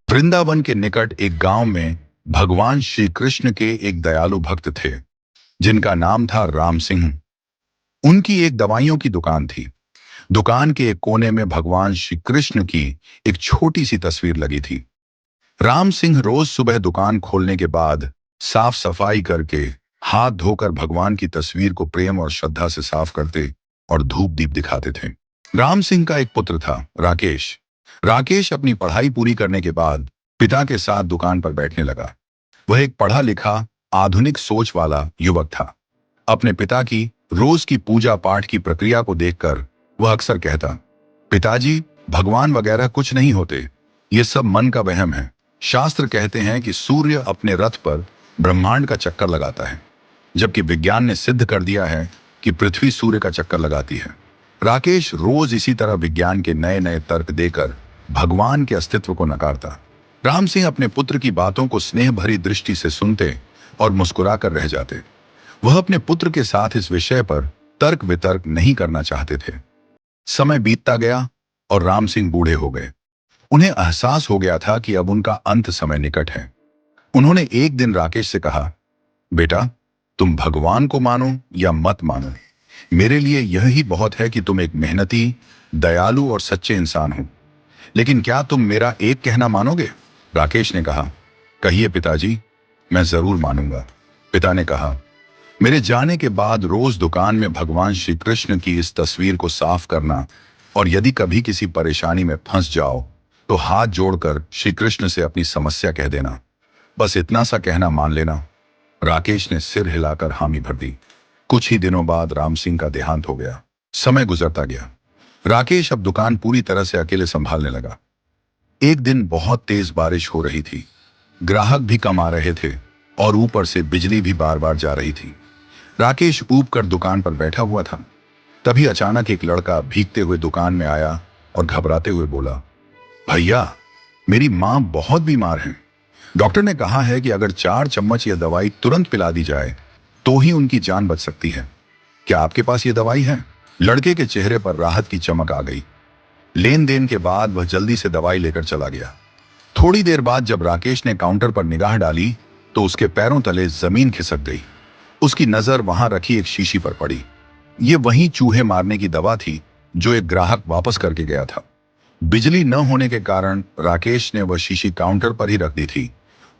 वृंदावन के निकट एक गांव में भगवान श्री कृष्ण के एक दयालु भक्त थे जिनका नाम था राम सिंह। उनकी एक दवाइयों की दुकान थी। दुकान के एक कोने में भगवान श्री कृष्ण की एक छोटी सी तस्वीर लगी थी। राम सिंह रोज सुबह दुकान खोलने के बाद साफ सफाई करके हाथ धोकर भगवान की तस्वीर को प्रेम और श्रद्धा से साफ करते और धूप दीप दिखाते थे। राम सिंह का एक पुत्र था, राकेश। राकेश अपनी पढ़ाई पूरी करने के बाद पिता के साथ दुकान पर बैठने लगा। वह एक पढ़ा लिखा, आधुनिक सोच वाला युवक था। अपने पिता की रोज की पूजा पाठ की प्रक्रिया को देखकर वह अक्सर कहता, पिताजी, भगवान वगैरह कुछ नहीं होते, ये सब मन का वहम है। शास्त्र कहते हैं कि सूर्य अपने रथ पर ब्रह्मांड का चक्कर लगाता है, जबकि विज्ञान ने सिद्ध कर दिया है कि पृथ्वी सूर्य का चक्कर लगाती है। राकेश रोज इसी तरह विज्ञान के नए नए तर्क देकर भगवान के अस्तित्व को नकारता। राम सिंह अपने पुत्र की बातों को स्नेह भरी दृष्टि से सुनते और मुस्कुराकर रह जाते। वह अपने पुत्र के साथ इस विषय पर तर्क वितर्क नहीं करना चाहते थे। समय बीतता गया और राम सिंह बूढ़े हो गए। उन्हें एहसास हो गया था कि अब उनका अंत समय निकट है। उन्होंने एक दिन राकेश से कहा, बेटा, तुम भगवान को मानो या मत मानो, मेरे लिए यह ही बहुत है कि तुम एक मेहनती, दयालु और सच्चे इंसान हो। लेकिन क्या तुम मेरा एक कहना मानोगे? राकेश ने कहा, कहिए पिताजी, मैं जरूर मानूंगा। पिता ने कहा, मेरे जाने के बाद रोज दुकान में भगवान श्री कृष्ण की इस तस्वीर को साफ करना, और यदि कभी किसी परेशानी में फंस जाओ तो हाथ जोड़कर श्री कृष्ण से अपनी समस्या कह देना। बस इतना सा कहना मान लेना। राकेश ने सिर हिलाकर हामी भर दी। कुछ ही दिनों बाद राम सिंह का देहांत हो गया। समय गुजरता गया। राकेश अब दुकान पूरी तरह से अकेले संभालने लगा। एक दिन बहुत तेज बारिश हो रही थी। ग्राहक भी कम आ रहे थे और ऊपर से बिजली भी बार बार जा रही थी। राकेश ऊब कर दुकान पर बैठा हुआ था। तभी अचानक एक लड़का भीगते हुए दुकान में आया और घबराते हुए बोला, भैया, मेरी माँ बहुत बीमार है। डॉक्टर ने कहा है कि अगर 4 चम्मच यह दवाई तुरंत पिला दी जाए तो ही उनकी जान बच सकती है। क्या आपके पास यह दवाई है? लड़के के चेहरे पर राहत की चमक आ गई। लेन देन के बाद वह जल्दी से दवाई लेकर चला गया। थोड़ी देर बाद जब राकेश ने काउंटर पर निगाह डाली तो उसके पैरों तले जमीन खिसक गई। उसकी नजर वहां रखी एक शीशी पर पड़ी। ये वही चूहे मारने की दवा थी जो एक ग्राहक वापस करके गया था। बिजली न होने के कारण राकेश ने वह शीशी काउंटर पर ही रख दी थी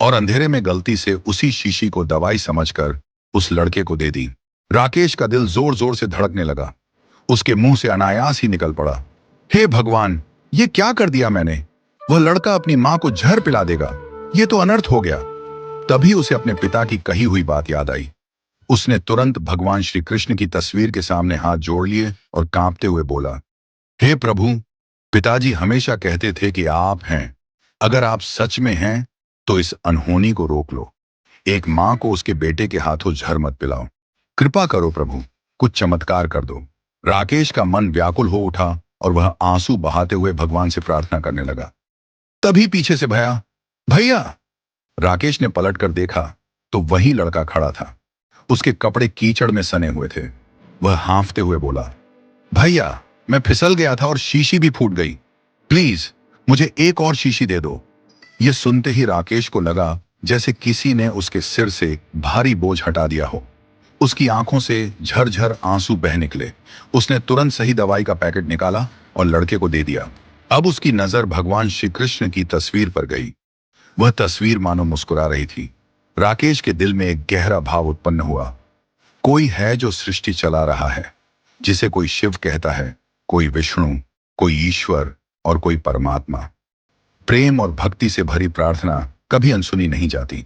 और अंधेरे में गलती से उसी शीशी को दवाई समझकर उस लड़के को दे दी। राकेश का दिल जोर जोर से धड़कने लगा। उसके मुंह से अनायास ही निकल पड़ा, हे भगवान, ये क्या कर दिया मैंने? वह लड़का अपनी मां को जहर पिला देगा। ये तो अनर्थ हो गया। तभी उसे अपने पिता की कही हुई बात याद आई। उसने तुरंत भगवान श्री कृष्ण की तस्वीर के सामने हाथ जोड़ लिए और कांपते हुए बोला, हे प्रभु, पिताजी हमेशा कहते थे कि आप हैं। अगर आप सच में हैं तो इस अनहोनी को रोक लो। एक मां को उसके बेटे के हाथों जहर मत पिलाओ। कृपा करो प्रभु, कुछ चमत्कार कर दो। राकेश का मन व्याकुल हो उठा और वह आंसू बहाते हुए भगवान से प्रार्थना करने लगा। तभी पीछे से भैया, भैया! राकेश ने पलटकर देखा तो वही लड़का खड़ा था। उसके कपड़े कीचड़ में सने हुए थे। वह हांफते हुए बोला, भैया, मैं फिसल गया था और शीशी भी फूट गई। प्लीज मुझे एक और शीशी दे दो। यह सुनते ही राकेश को लगा जैसे किसी ने उसके सिर से भारी बोझ हटा दिया हो। उसकी आंखों से झरझर आंसू बह निकले। उसने तुरंत सही दवाई का पैकेट निकाला और लड़के को दे दिया। अब उसकी नजर भगवान श्री कृष्ण की तस्वीर पर गई। वह तस्वीर मानो मुस्कुरा रही थी। राकेश के दिल में एक गहरा भाव उत्पन्न हुआ। कोई है जो सृष्टि चला रहा है, जिसे कोई शिव कहता है, कोई विष्णु, कोई ईश्वर और कोई परमात्मा। प्रेम और भक्ति से भरी प्रार्थना कभी अनसुनी नहीं जाती।